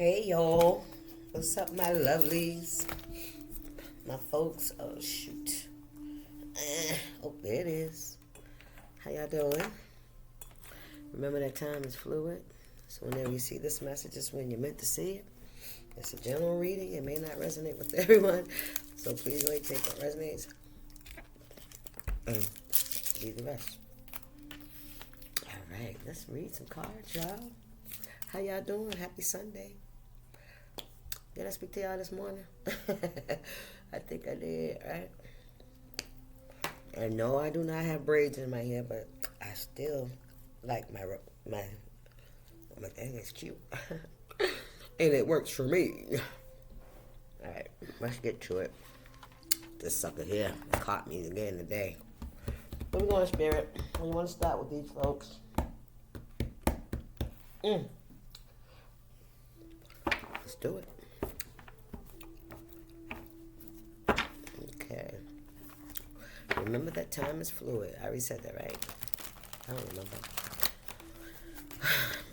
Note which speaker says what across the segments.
Speaker 1: Hey y'all, what's up, my lovelies? My folks, oh shoot. Oh, there it is. How y'all doing? Remember that time is fluid. So whenever you see this message, it's when you're meant to see it. It's a general reading. It may not resonate with everyone. So please wait, take what resonates and leave the rest. All right, let's read some cards, y'all. How y'all doing? Happy Sunday. Did I speak to y'all this morning? I think I did, right? I know I do not have braids in my hair, but I still like my thing is cute. And it works for me. Alright, let's get to it. This sucker here caught me again today. Where we going, Spirit? We want to start with these folks. Let's do it. Okay. Remember that time is fluid. I already said that, right? I don't remember.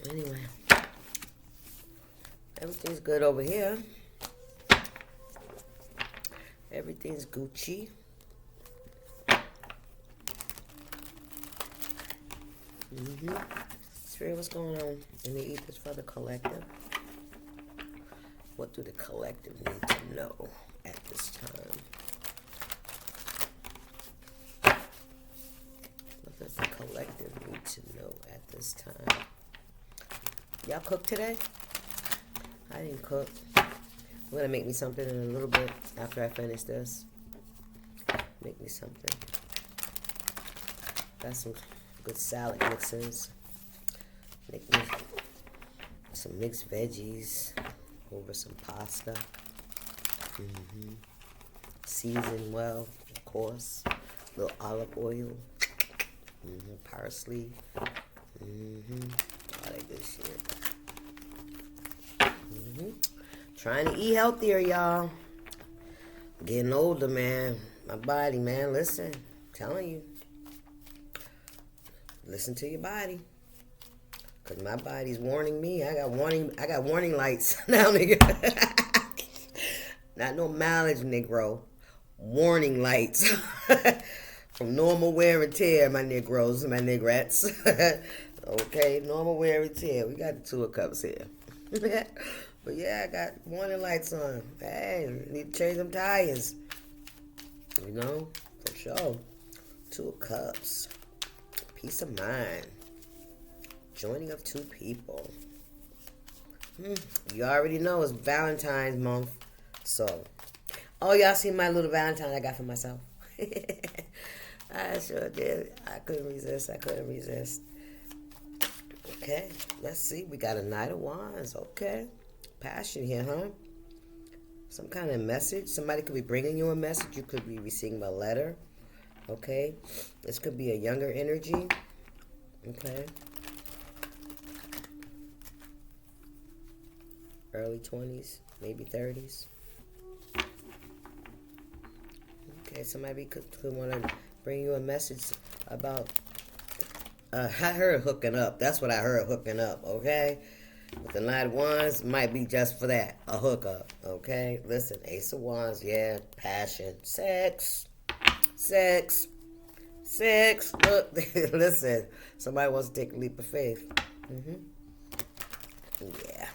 Speaker 1: Anyway. Everything's good over here. Everything's Gucci. Spirit, what's going on in the ethers for the collective? What do the collective need to know at this time? What does the collective need to know at this time? Y'all cook today? I didn't cook. I'm going to make me something in a little bit after I finish this. Make me something. Got some good salad mixes. Make me some mixed veggies over some pasta. Season well, of course. A little olive oil. Parsley. All that good shit. Trying to eat healthier, y'all. Getting older, man. My body, man. Listen. I'm telling you. Listen to your body. Cause my body's warning me. I got warning lights now, nigga. Not no mileage, Negro. Warning lights. From normal wear and tear, my Negroes and my Negrettes. Okay, normal wear and tear. We got the 2 of Cups here. But yeah, I got warning lights on. Hey, need to change them tires. You know, for sure. 2 of Cups. Peace of mind. Joining of 2 people. You already know it's Valentine's month. So, oh, y'all see my little Valentine I got for myself? I sure did. I couldn't resist. Okay, let's see. We got a Knight of Wands. Okay. Passion here, huh? Some kind of message. Somebody could be bringing you a message. You could be receiving a letter. Okay. This could be a younger energy. Okay. Early 20s, maybe 30s. Okay, somebody could want to bring you a message about... I heard hooking up. That's what I heard, hooking up, okay? With the Knight of Wands, might be just for that, a hookup, okay? Listen, Ace of Wands, yeah, passion, sex. Look, listen, somebody wants to take a leap of faith. Yeah.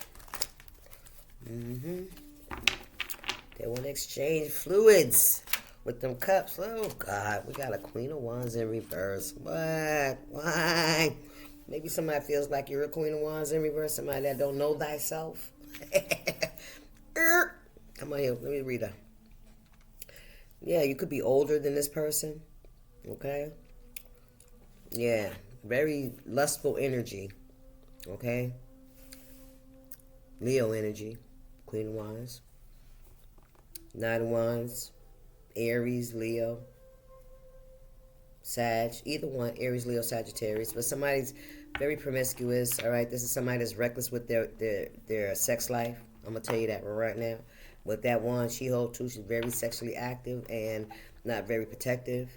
Speaker 1: They want to exchange fluids with them cups. Oh, God. We got a Queen of Wands in reverse. What? Why? Maybe somebody feels like you're a Queen of Wands in reverse. Somebody that don't know thyself. Come on here. Let me read her. Yeah, you could be older than this person. Okay? Yeah. Very lustful energy. Okay? Leo energy. Queen of Wands. Knight of Wands. Aries, Leo, Sag, either one, Aries, Leo, Sagittarius, but somebody's very promiscuous, all right? This is somebody that's reckless with their sex life. I'm going to tell you that right now. With that one, she holds too, she's very sexually active and not very protective,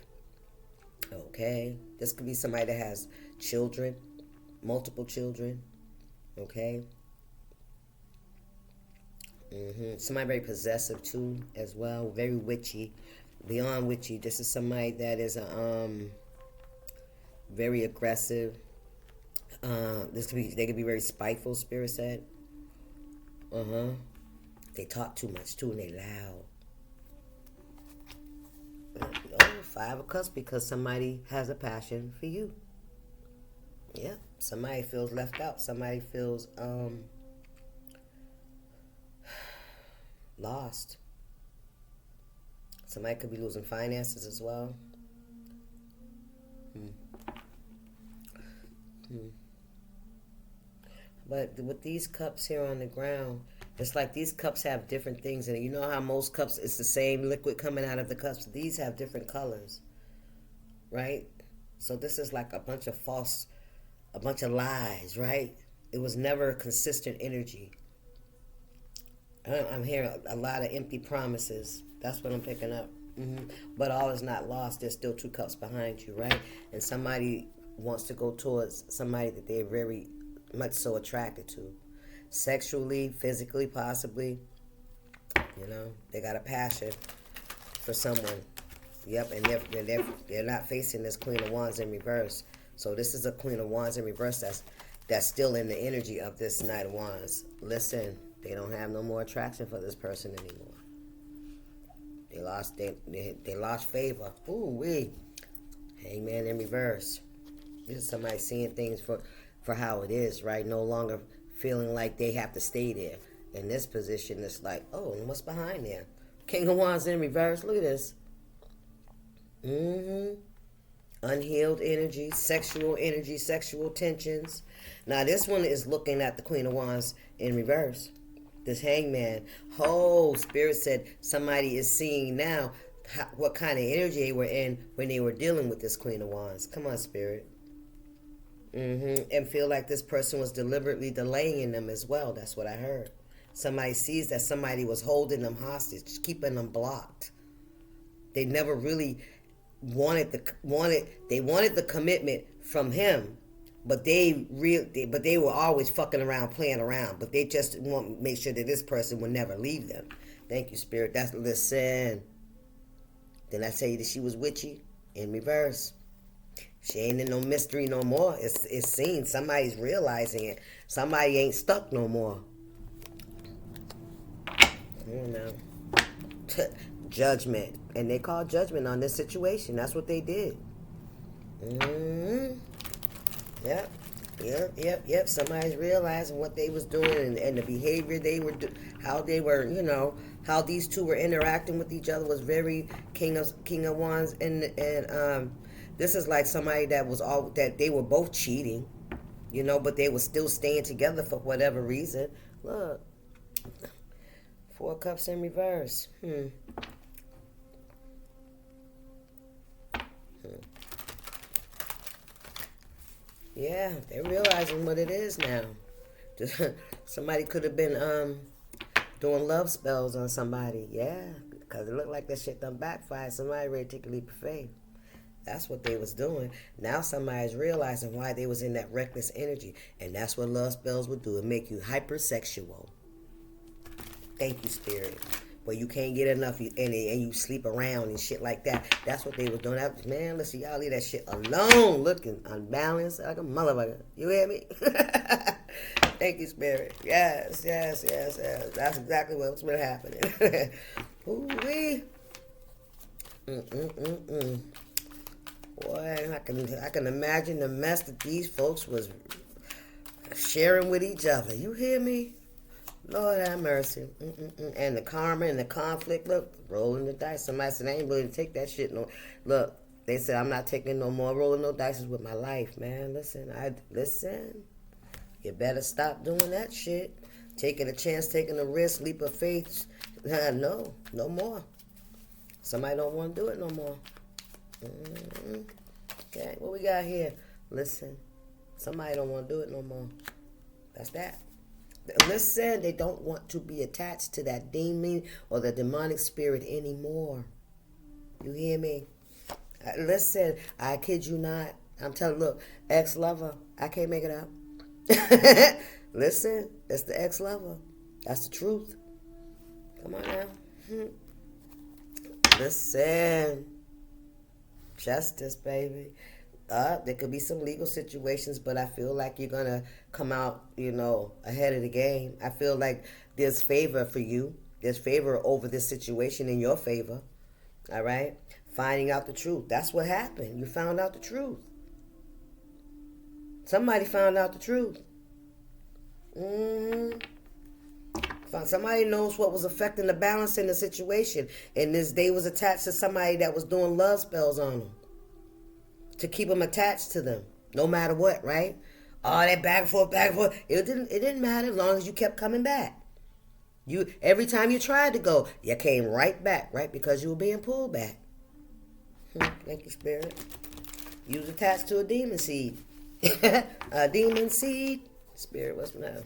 Speaker 1: okay? This could be somebody that has children, multiple children, okay? Somebody very possessive too, as well. Very witchy, beyond witchy. This is somebody that is very aggressive. They could be very spiteful. Spirit said. They talk too much too, and they loud. Oh, 5 of Cups, because somebody has a passion for you. Yeah, somebody feels left out. Somebody feels lost. Somebody could be losing finances as well. But with these cups here on the ground, it's like these cups have different things in it. You know how most cups, it's the same liquid coming out of the cups. These have different colors, right? So this is like a bunch of lies, right? It was never a consistent energy. I'm hearing a lot of empty promises. That's what I'm picking up. But all is not lost. There's still 2 cups behind you, right? And somebody wants to go towards somebody that they're very much so attracted to. Sexually, physically, possibly. You know, they got a passion for someone. Yep, and they're not facing this Queen of Wands in reverse. So this is a Queen of Wands in reverse that's still in the energy of this Knight of Wands. Listen, they don't have no more attraction for this person anymore. They lost favor. Ooh wee. Hangman in reverse. This is somebody seeing things for how it is, right? No longer feeling like they have to stay there. In this position, it's like, oh, what's behind there? King of Wands in reverse. Look at this. Unhealed energy, sexual tensions. Now this one is looking at the Queen of Wands in reverse. This Hangman. Spirit said somebody is seeing now what kind of energy they were in when they were dealing with this Queen of Wands. Come on, Spirit. And feel like this person was deliberately delaying them as well. That's what I heard. Somebody sees that somebody was holding them hostage, keeping them blocked. They never really wanted the commitment from him, but they were always fucking around, playing around. But they just want to make sure that this person will never leave them. Thank you, Spirit. Listen. Then I tell you that she was witchy in reverse. She ain't in no mystery no more. It's seen. Somebody's realizing it. Somebody ain't stuck no more. I don't know. Judgment. And they called judgment on this situation. That's what they did. Yep. Somebody's realizing what they was doing and the behavior they were how they were, how these two were interacting with each other was very King of Wands, and this is like somebody that they were both cheating, but they were still staying together for whatever reason. Look. 4 cups in reverse. Yeah, they're realizing what it is now. Somebody could have been doing love spells on somebody. Yeah, because it looked like that shit done backfired. Somebody ready to take a leap of faith. That's what they was doing. Now somebody's realizing why they was in that reckless energy. And that's what love spells would do. It make you hypersexual. Thank you, Spirit. But you can't get enough and you sleep around and shit like that. That's what they was doing. Man, listen, y'all leave that shit alone. Looking unbalanced like a motherfucker. You hear me? Thank you, Spirit. Yes. That's exactly what's been happening. Ooh-wee. Boy, I can imagine the mess that these folks was sharing with each other. You hear me? Lord have mercy. And the karma and the conflict. Look, rolling the dice. Somebody said, I ain't willing to take that shit. No. Look, they said, I'm not taking no more rolling no dice with my life, man. Listen. You better stop doing that shit. Taking a chance, taking a risk, leap of faith. No more. Somebody don't want to do it no more. Okay, what we got here? Listen, somebody don't want to do it no more. That's that. Listen, they don't want to be attached to that demon or the demonic spirit anymore. You hear me? Listen, I kid you not. I'm telling, look, ex-lover. I can't make it up. Listen, it's the ex-lover. That's the truth. Come on now. Listen. Justice, baby. There could be some legal situations, but I feel like you're going to come out, ahead of the game. I feel like there's favor for you. There's favor over this situation in your favor. All right? Finding out the truth. That's what happened. You found out the truth. Somebody found out the truth. Somebody knows what was affecting the balance in the situation. And they was attached to somebody that was doing love spells on them. To keep them attached to them. No matter what, right? All that back and forth, back and forth. It didn't matter as long as you kept coming back. Every time you tried to go, you came right back, right? Because you were being pulled back. Thank you, Spirit. You was attached to a demon seed. A demon seed. Spirit, what's now?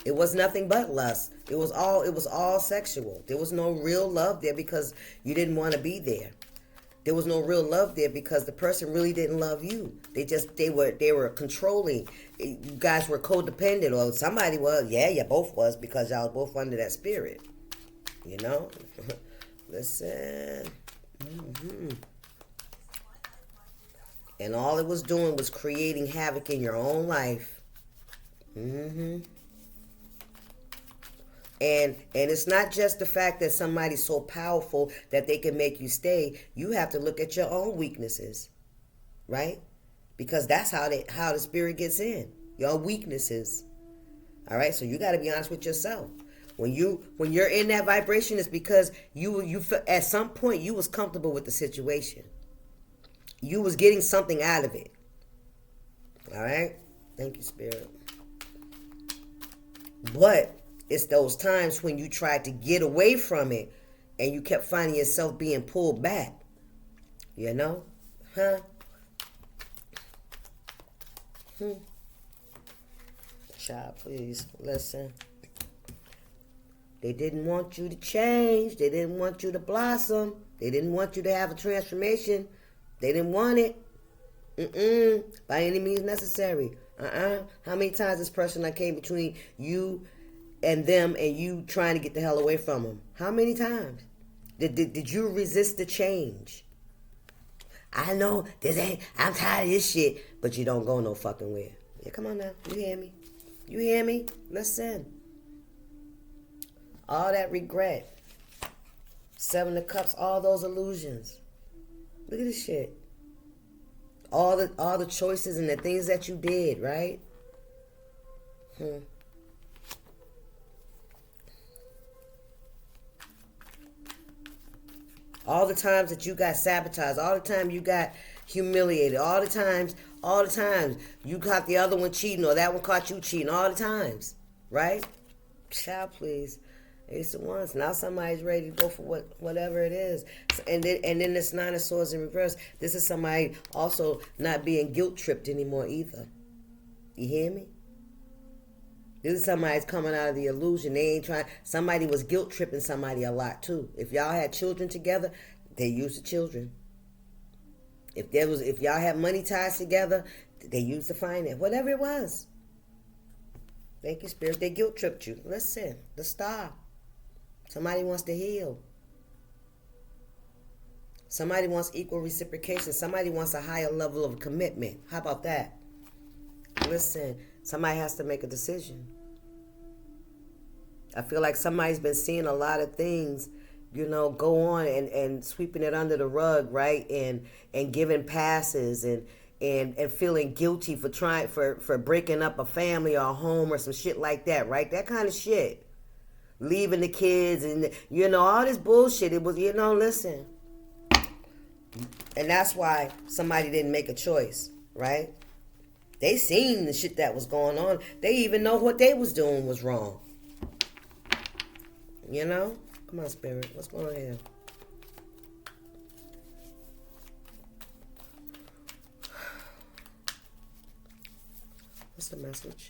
Speaker 1: It was nothing but lust. It was all sexual. There was no real love there because you didn't want to be there. There was no real love there because the person really didn't love you. They were controlling. You guys were codependent, or somebody was. Yeah, you both was, because y'all was both under that spirit. Listen. And all it was doing was creating havoc in your own life. And it's not just the fact that somebody's so powerful that they can make you stay. You have to look at your own weaknesses, right? Because that's how the spirit gets in. Your weaknesses. All right? So you got to be honest with yourself. When you're in that vibration, it's because you at some point you was comfortable with the situation. You was getting something out of it. All right? Thank you, Spirit. But it's those times when you tried to get away from it and you kept finding yourself being pulled back. Child, please listen. They didn't want you to change. They didn't want you to blossom. They didn't want you to have a transformation. They didn't want it. By any means necessary. How many times this person that came between you and them and you trying to get the hell away from them? How many times? Did you resist the change? I know I'm tired of this shit, but you don't go no fucking where. Yeah, come on now. You hear me? You hear me? Listen. All that regret. 7 of Cups, all those illusions. Look at this shit. All the choices and the things that you did, right? All the times that you got sabotaged, all the time you got humiliated, all the times you caught the other one cheating or that one caught you cheating, all the times, right? Child, please. Ace of Wands. Now somebody's ready to go for whatever it is. And then this 9 of Swords in reverse. This is somebody also not being guilt tripped anymore either. You hear me? This is somebody's coming out of the illusion. They ain't trying. Somebody was guilt tripping somebody a lot too. If y'all had children together, they used the children. If y'all had money ties together, they used the finance. Whatever it was. Thank you, Spirit. They guilt tripped you. Listen, the star. Somebody wants to heal. Somebody wants equal reciprocation. Somebody wants a higher level of commitment. How about that? Listen, somebody has to make a decision. I feel like somebody's been seeing a lot of things, go on and sweeping it under the rug, right? And giving passes and feeling guilty for breaking up a family or a home or some shit like that, right? That kind of shit. Leaving the kids and, all this bullshit. It was, listen. And that's why somebody didn't make a choice, right? They seen the shit that was going on. They even know what they was doing was wrong. Come on, Spirit. What's going on here? What's the message?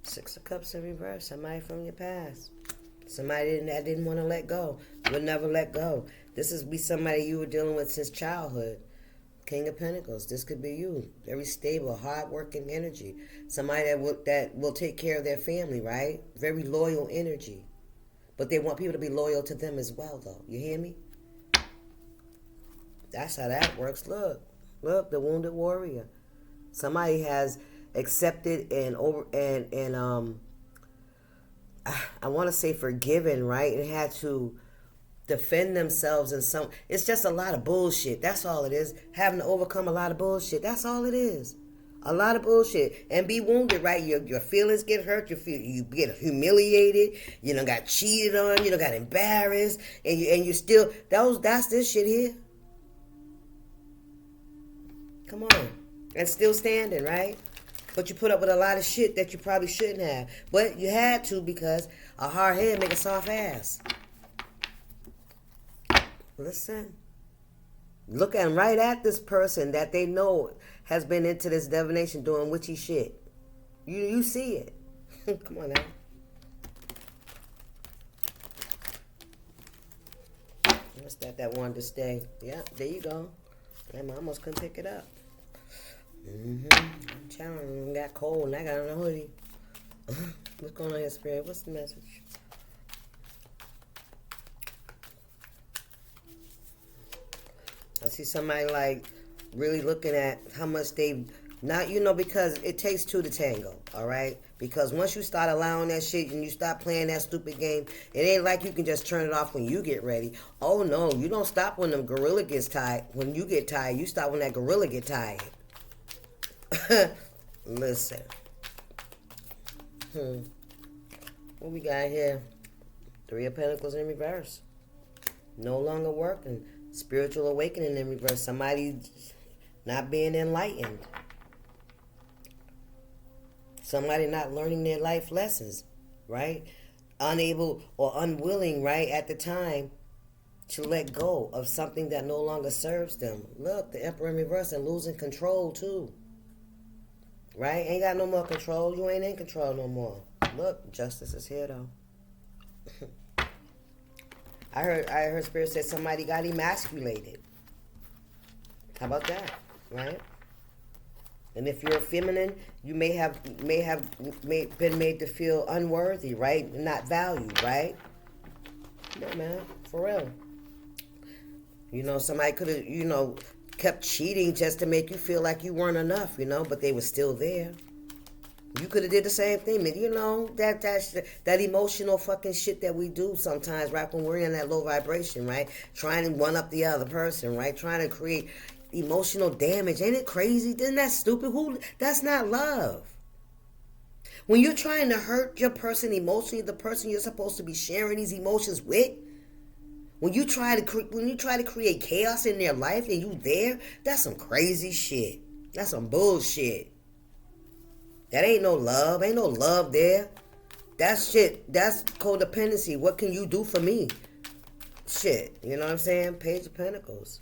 Speaker 1: Six of Cups in reverse. Somebody from your past. Somebody that didn't want to let go. Would never let go. This is be somebody you were dealing with since childhood. King of Pentacles. This could be you. Very stable, hard-working energy. Somebody that will take care of their family, right? Very loyal energy. But they want people to be loyal to them as well, though. You hear me? That's how that works. Look, the wounded warrior. Somebody has accepted and I want to say forgiven, right? And had to defend themselves in some. It's just a lot of bullshit. That's all it is. Having to overcome a lot of bullshit. That's all it is. A lot of bullshit. And be wounded, right? Your feelings get hurt. You get humiliated. You done got cheated on. You done got embarrassed. And you still. That's this shit here. Come on. And still standing, right? But you put up with a lot of shit that you probably shouldn't have. But you had to because a hard head make a soft ass. Listen. Looking right at this person that they know has been into this divination doing witchy shit. You see it. Come on now. What's that wanted to stay? Yeah, there you go. I almost couldn't pick it up. I'm telling you, got cold and I got on a hoodie. What's going on here, Spirit? What's the message? I see somebody like really looking at how much they've not, because it takes two to tango, all right? Because once you start allowing that shit and you stop playing that stupid game, it ain't like you can just turn it off when you get ready. Oh no, you don't stop when the gorilla gets tired. When you get tired, you stop when that gorilla get tired. Listen. What we got here? Three of Pentacles in reverse. No longer working. Spiritual awakening in reverse. Somebody not being enlightened. Somebody not learning their life lessons, right? Unable or unwilling, right, at the time to let go of something that no longer serves them. Look, the Emperor in reverse and losing control too. Right? Ain't got no more control. You ain't in control no more. Look, justice is here though. I heard Spirit say somebody got emasculated. How about that? Right? And if you're feminine, you may have been made to feel unworthy, right? Not valued, right? Come on, man. For real. Somebody could have, kept cheating just to make you feel like you weren't enough, but they were still there. You could have did the same thing, man. That emotional fucking shit that we do sometimes, right? When we're in that low vibration, right? Trying to one up the other person, right? Trying to create emotional damage. Ain't it crazy? Isn't that stupid? That's not love. When you're trying to hurt your person emotionally, the person you're supposed to be sharing these emotions with, when you try to create chaos in their life and you there, that's some crazy shit. That's some bullshit. That ain't no love. Ain't no love there. That's shit. That's codependency. What can you do for me? Shit. You know what I'm saying? Page of Pentacles.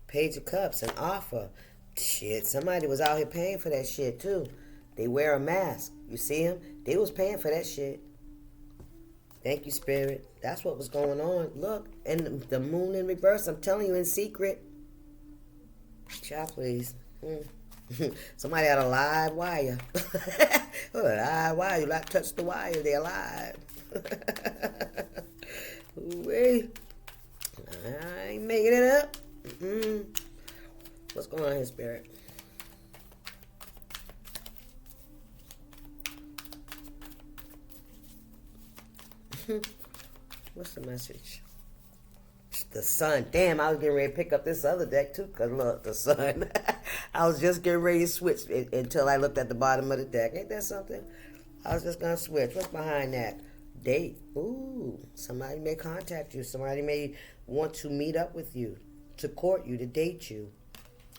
Speaker 1: Page of Cups. An offer. Shit. Somebody was out here paying for that shit too. They wear a mask. You see them? They was paying for that shit. Thank you, Spirit. That's what was going on. Look. And the moon in reverse. I'm telling you in secret. Child, please. Somebody had a live wire. A live wire. You like touch the wire, they're alive. Wait. I ain't making it up. What's going on here, Spirit? What's the message? The sun. Damn, I was getting ready to pick up this other deck too, because look, the sun. I was just getting ready to switch until I looked at the bottom of the deck. Ain't that something? I was just going to switch. What's behind that? Date. Ooh, somebody may contact you. Somebody may want to meet up with you, to court you, to date you.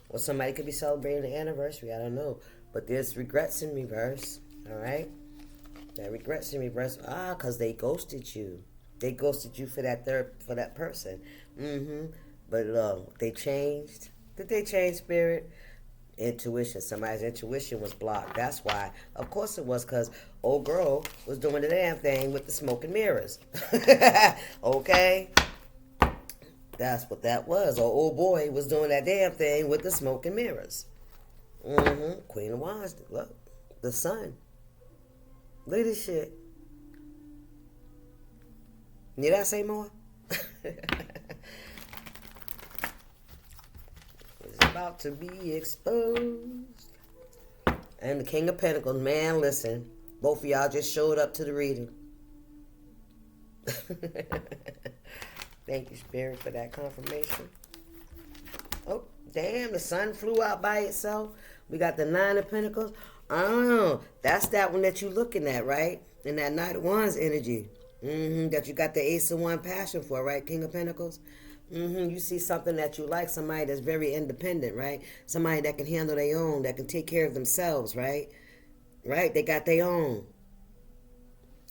Speaker 1: Or somebody could be celebrating an anniversary. I don't know. But there's regrets in reverse. All right? That regrets in reverse. Because they ghosted you. They ghosted you for that person. But they changed. Did they change, Spirit? Intuition. Somebody's intuition was blocked. That's why. Of course it was, because old girl was doing the damn thing with the smoke and mirrors. Okay? That's what that was. Or old boy was doing that damn thing with the smoke and mirrors. Queen of Wands. Look. The sun. Look at this shit. Need I say more? It's about to be exposed. And the King of Pentacles. Man, listen. Both of y'all just showed up to the reading. Thank you, Spirit, for that confirmation. Oh, damn. The sun flew out by itself. We got the Nine of Pentacles. Oh, that's that one that you're looking at, right? And that Knight of Wands energy. That you got the Ace of Wands passion for, right? King of Pentacles. You see something that you like, somebody that's very independent, right? Somebody that can handle their own, that can take care of themselves, right? Right? They got their own.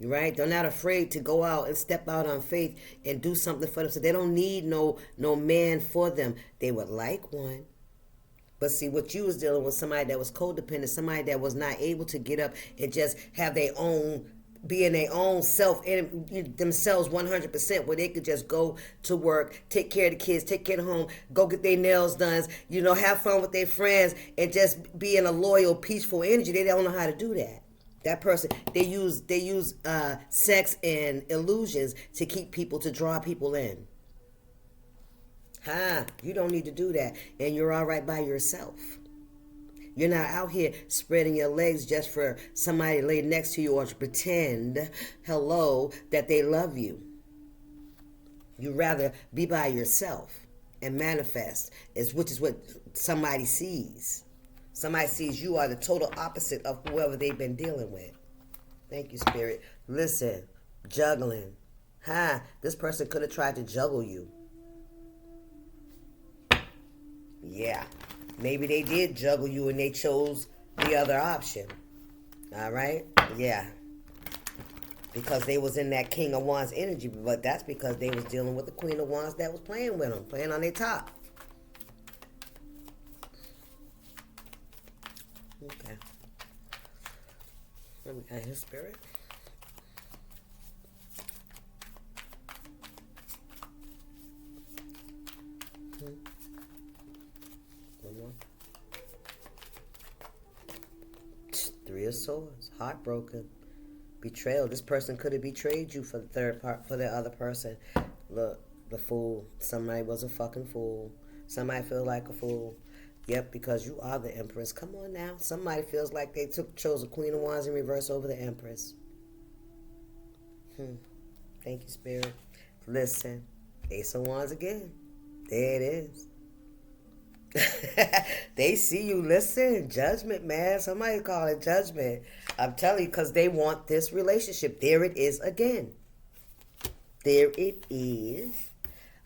Speaker 1: Right? They're not afraid to go out and step out on faith and do something for them. So they don't need no man for them. They would like one. But see, what you was dealing with, somebody that was codependent, somebody that was not able to get up and just have their own, be in their own self, themselves 100%, where they could just go to work, take care of the kids, take care of the home, go get their nails done, have fun with their friends, and just be in a loyal, peaceful energy. They don't know how to do that. That person, they use sex and illusions to keep people, to draw people in. You don't need to do that. And you're all right by yourself. You're not out here spreading your legs just for somebody to lay next to you or to pretend, that they love you. You'd rather be by yourself and manifest, which is what somebody sees. Somebody sees you are the total opposite of whoever they've been dealing with. Thank you, Spirit. Listen, juggling. This person could have tried to juggle you. Yeah. Maybe they did juggle you and they chose the other option. All right? Yeah. Because they was in that King of Wands energy. But that's because they was dealing with the Queen of Wands that was playing with them. Playing on their top. Okay. Let me get his Spirit. One more. Three of Swords. Heartbroken. Betrayal. This person could have betrayed you for the third part, for the other person. Look, the Fool. Somebody was a fucking fool. Somebody feel like a fool. Yep, because you are the Empress. Come on now. Somebody feels like they chose a Queen of Wands in reverse over the Empress. Thank you, Spirit. Listen. Ace of Wands again. There it is. They see you. Listen, judgment, man. Somebody call it judgment. I'm telling you, because they want this relationship. There it is again. There it is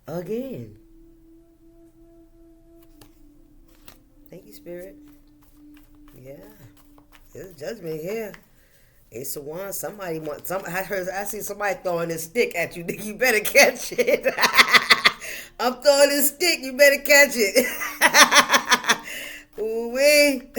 Speaker 1: again. Thank you, Spirit. Yeah. There's judgment here. Ace of Wands. I see somebody throwing a stick at you. You better catch it. I'm throwing this stick. You better catch it. Ooh-wee.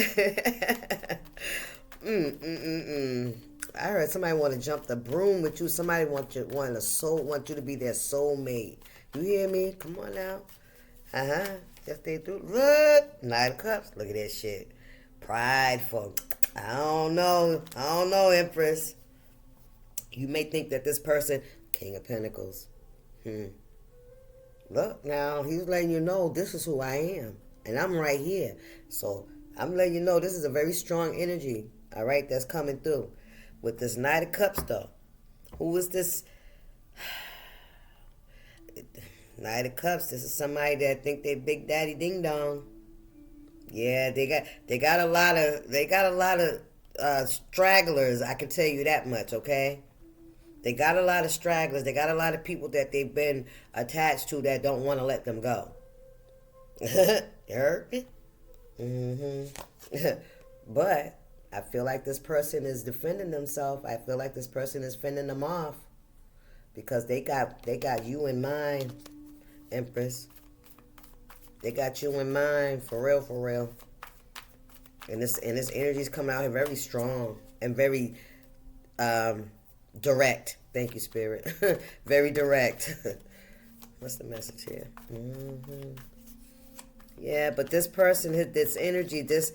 Speaker 1: I heard somebody want to jump the broom with you. Somebody want you to be their soulmate. You hear me? Come on now. Just stay through. Look. Nine of Cups. Look at that shit. Prideful. I don't know, Empress. You may think that this person, King of Pentacles. Look, now, he's letting you know this is who I am. And I'm right here. So, I'm letting you know this is a very strong energy, all right, that's coming through. With this Knight of Cups, though. Who is this? Knight of Cups, this is somebody that think they Big Daddy Ding Dong. Yeah, they got a lot of stragglers, I can tell you that much, okay? They got a lot of stragglers. They got a lot of people that they've been attached to that don't want to let them go. You heard me? But I feel like this person is defending themselves. I feel like this person is fending them off because they got you in mind, Empress. They got you in mind, for real, for real. And this energy is coming out here very strong and very direct. Thank you, Spirit. Very direct. What's the message here? Yeah, but this person, this energy, this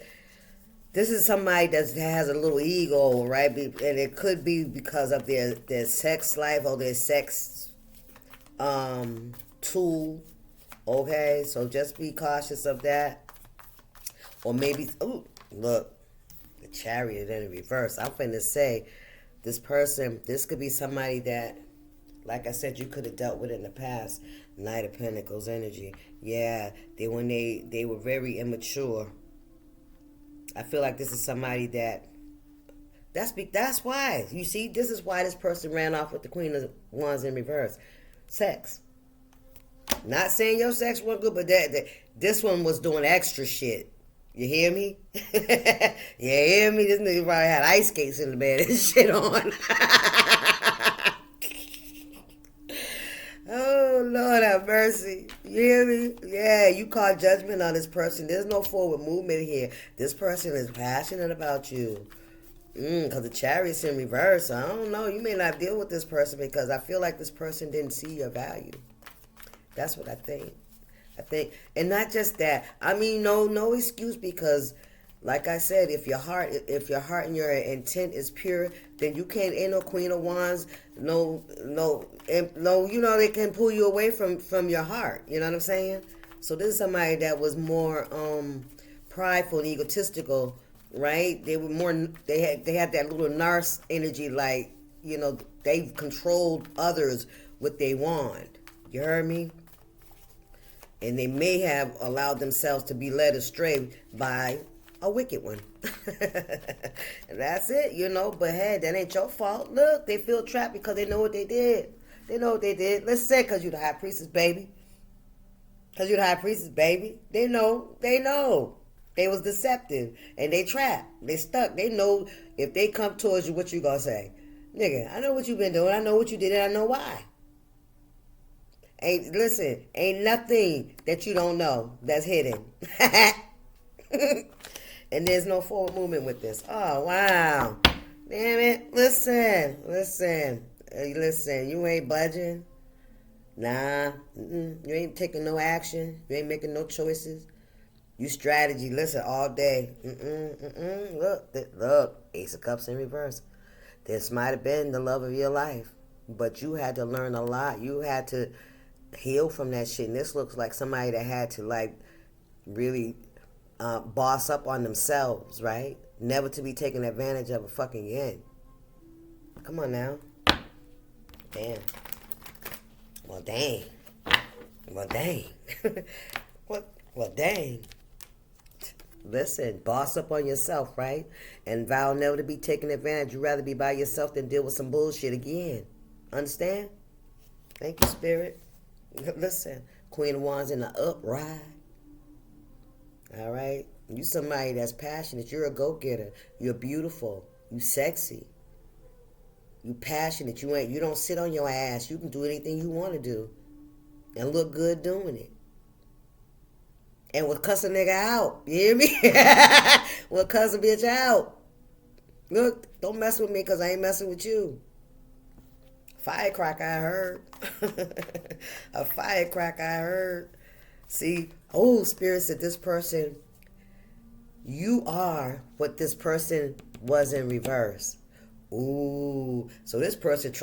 Speaker 1: is somebody that has a little ego, right? And it could be because of their sex life or their sex tool. Okay, so just be cautious of that. Or maybe, oh, look, the Chariot in reverse. I'm finna say, this person, this could be somebody that, like I said, you could have dealt with in the past. Knight of Pentacles energy. Yeah, they were very immature. I feel like this is somebody that's why. You see, this is why this person ran off with the Queen of Wands in reverse. Sex. Not saying your sex wasn't good, but this one was doing extra shit. You hear me? You hear me? This nigga probably had ice skates in the bed and shit on. Oh, Lord have mercy. You hear me? Yeah, you call judgment on this person. There's no forward movement here. This person is passionate about you. Because the Chariot's in reverse. I don't know. You may not deal with this person because I feel like this person didn't see your value. That's what I think. And not just that. I mean, no excuse, because, like I said, if your heart and your intent is pure, then you can't. Ain't no Queen of Wands. No. You know, they can pull you away from your heart. You know what I'm saying? So this is somebody that was more prideful and egotistical, right? They were more. They had that little narc energy, like, you know, they controlled others what they want. You heard me? And they may have allowed themselves to be led astray by a wicked one. And that's it, you know. But hey, that ain't your fault. Look, they feel trapped because they know what they did. They know what they did. Let's say because you're the High Priestess, baby. Because you're the High Priestess, baby. They know. They was deceptive. And they trapped. They stuck. They know if they come towards you, what you gonna say? Nigga, I know what you been doing. I know what you did, and I know why. Ain't nothing that you don't know that's hidden. And there's no forward movement with this. Oh, wow. Damn it. Listen. You ain't budging. Nah. You ain't taking no action. You ain't making no choices. You strategy. Listen, all day. Look. Ace of Cups in reverse. This might have been the love of your life. But you had to learn a lot. You had to heal from that shit. And this looks like somebody that had to, like, really boss up on themselves, right? Never to be taken advantage of a fucking yen. Come on now. Damn. Well, dang. Well, dang. Listen, boss up on yourself, right? And vow never to be taken advantage. You'd rather be by yourself than deal with some bullshit again. Understand? Thank you, Spirit. Listen, Queen of Wands in the upright. All right? You somebody that's passionate. You're a go-getter. You're beautiful. You sexy. You passionate. You don't sit on your ass. You can do anything you want to do. And look good doing it. And we'll cuss a nigga out. You hear me? We'll cuss a bitch out. Look, don't mess with me because I ain't messing with you. Firecracker, I heard. A firecracker, I heard. See, Spirit said this person, you are what this person was in reverse. Ooh, so this person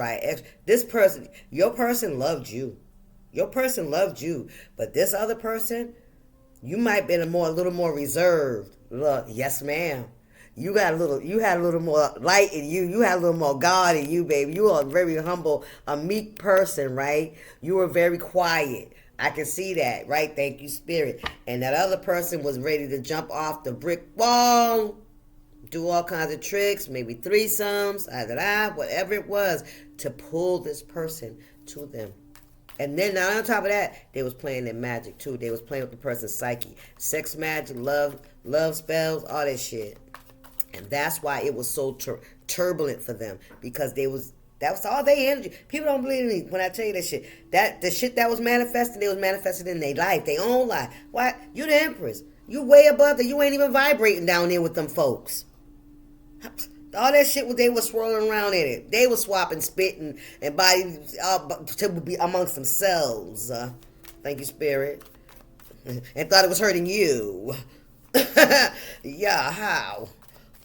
Speaker 1: your person loved you. Your person loved you. But this other person, you might have been a little more reserved. Look, yes, ma'am. You had a little more light in you. You had a little more God in you, baby. You are a very humble, a meek person, right? You were very quiet. I can see that, right? Thank you, Spirit. And that other person was ready to jump off the brick wall, do all kinds of tricks, maybe threesomes, whatever it was, to pull this person to them. And then now on top of that, they was playing their magic too. They was playing with the person's psyche. Sex magic, love spells, all that shit. And that's why it was so turbulent for them, because that was all their energy. People don't believe me when I tell you that shit. That the shit that was manifested, it was manifested in their life, their own life. Why? You the Empress. You way above that. You ain't even vibrating down there with them folks. All that shit they was swirling around in it. They was swapping spit and body to be amongst themselves. Thank you, Spirit. And thought it was hurting you. Yeah, how?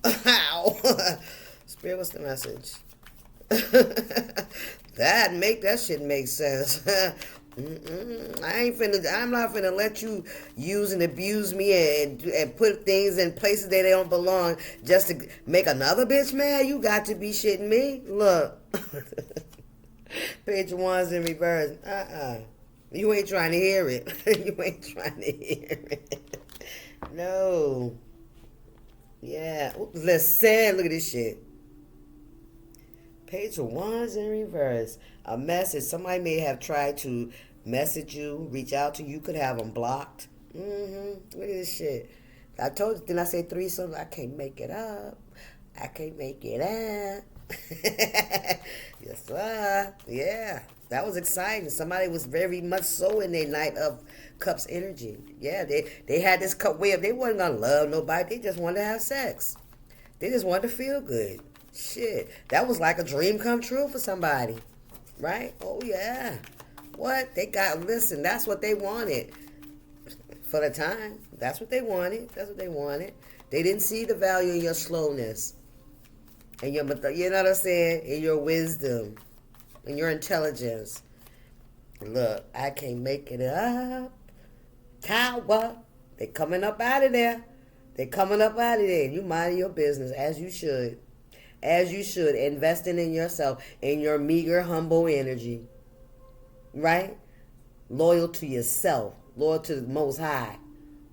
Speaker 1: How? Spirit, what's the message? Make that shit make sense. I'm not finna let you use and abuse me and put things in places that they don't belong just to make another bitch mad. You got to be shitting me. Look. Page 1's in reverse. You ain't trying to hear it. You ain't trying to hear it. No. Yeah. Listen, look at this shit. Page 1's in reverse. A message. Somebody may have tried to message you, reach out to you. You could have them blocked. Look at this shit. I told you, didn't I say threesome? I can't make it up. I can't make it up. Yes, sir. Yeah. That was exciting. Somebody was very much so in their Knight of Cups energy. Yeah, they had this cup way of they wasn't gonna love nobody. They just wanted to have sex. They just wanted to feel good. Shit. That was like a dream come true for somebody. Right? Oh yeah. What? Listen, that's what they wanted. For the time. That's what they wanted. That's what they wanted. They didn't see the value in your slowness. And you know what I'm saying? In your wisdom. And your intelligence. Look, I can't make it up. Tower. They coming up out of there. They coming up out of there. You mind your business as you should. As you should. Investing in yourself. In your meager, humble energy. Right? Loyal to yourself. Loyal to the Most High.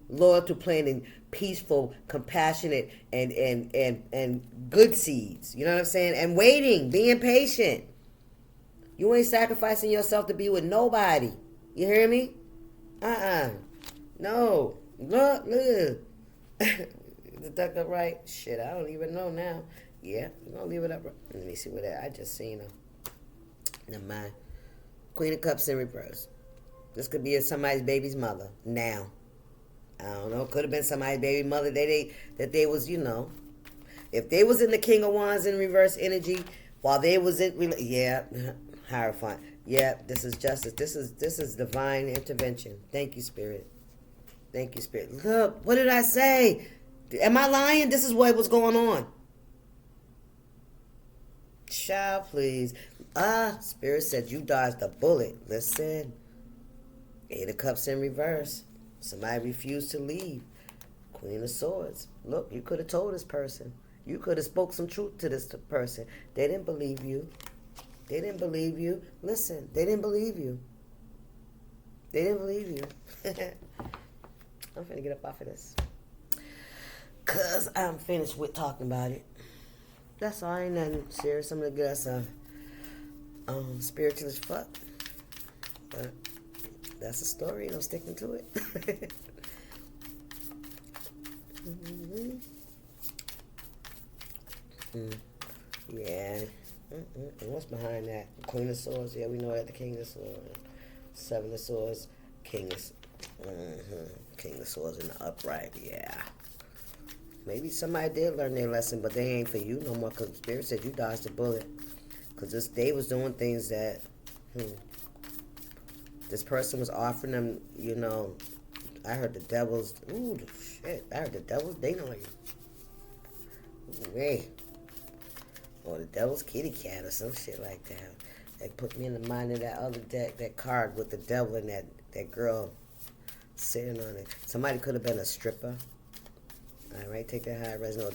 Speaker 1: Loyal to planting peaceful, compassionate, and good seeds. You know what I'm saying? And waiting. Being patient. You ain't sacrificing yourself to be with nobody. You hear me? No. Look. The duck up right? Shit, I don't even know now. Yeah, we're going to leave it up. Let me see what I just seen her. Never mind. Queen of Cups in reverse. This could be somebody's baby's mother. Now. I don't know. Could have been somebody's baby mother that they was, if they was in the King of Wands in reverse energy, while they was in, yeah, Hierophant. Yeah, this is justice. This is divine intervention. Thank you, Spirit. Thank you, Spirit. Look, what did I say? Am I lying? This is what was going on. Child, please. Spirit said you dodged the bullet. Listen. 8 of Cups in reverse. Somebody refused to leave. Queen of Swords. Look, you could have told this person. You could have spoke some truth to this person. They didn't believe you. They didn't believe you. Listen, they didn't believe you. They didn't believe you. I'm finna get up off of this. Because I'm finished with talking about it. That's all. Ain't nothing serious. I'm going to get us a spiritualist fuck. But that's a story, and I'm sticking to it. Yeah. What's behind that? Queen of Swords. Yeah, we know that. The King of Swords. 7 of Swords. King of Swords in the upright. Yeah. Maybe somebody did learn their lesson, but they ain't for you no more. Because Spirit said you dodged a bullet. Because they was doing things that this person was offering them, I heard the devil's, ooh, shit. I heard the devil's dating on you. Ooh, hey. Or the devil's kitty cat or some shit like that. That put me in the mind of that other deck, that card with the devil and that girl sitting on it. Somebody could have been a stripper. All right, take that high res. No,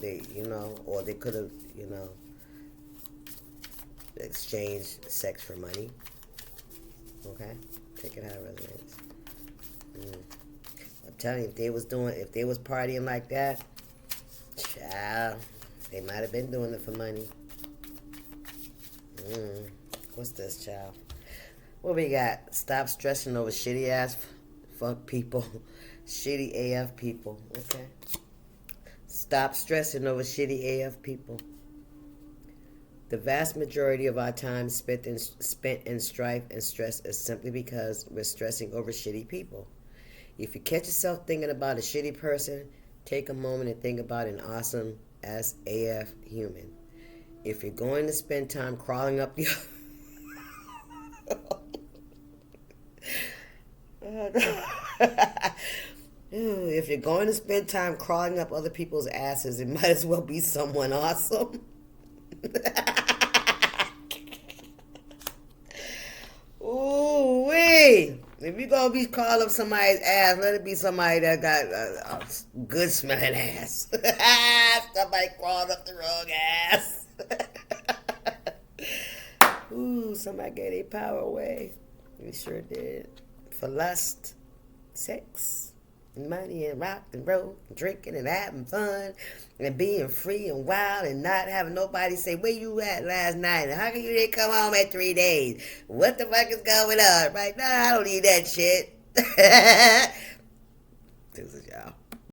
Speaker 1: or they could have, exchanged sex for money. Okay, take it how it resonates. I'm telling you, if they was partying like that, child, they might have been doing it for money. What's this, child? What we got? Stop stressing over shitty ass fuck people. Shitty AF people. Okay. Stop stressing over shitty AF people. The vast majority of our time spent in strife and stress is simply because we're stressing over shitty people. If you catch yourself thinking about a shitty person, take a moment and think about an awesome as AF human. If you're going to spend time crawling up the if you're going to spend time crawling up other people's asses, it might as well be someone awesome. Ooh wee! If you're gonna be crawling up somebody's ass, let it be somebody that got a good smelling ass. Somebody crawled up the wrong ass. Ooh, somebody gave their power away. We sure did. For lust, sex, and money, and rock and roll, and drinking and having fun, and being free and wild, and not having nobody say, where you at last night? And how come you didn't come home at 3 days? What the fuck is going on? Right now, I don't need that shit.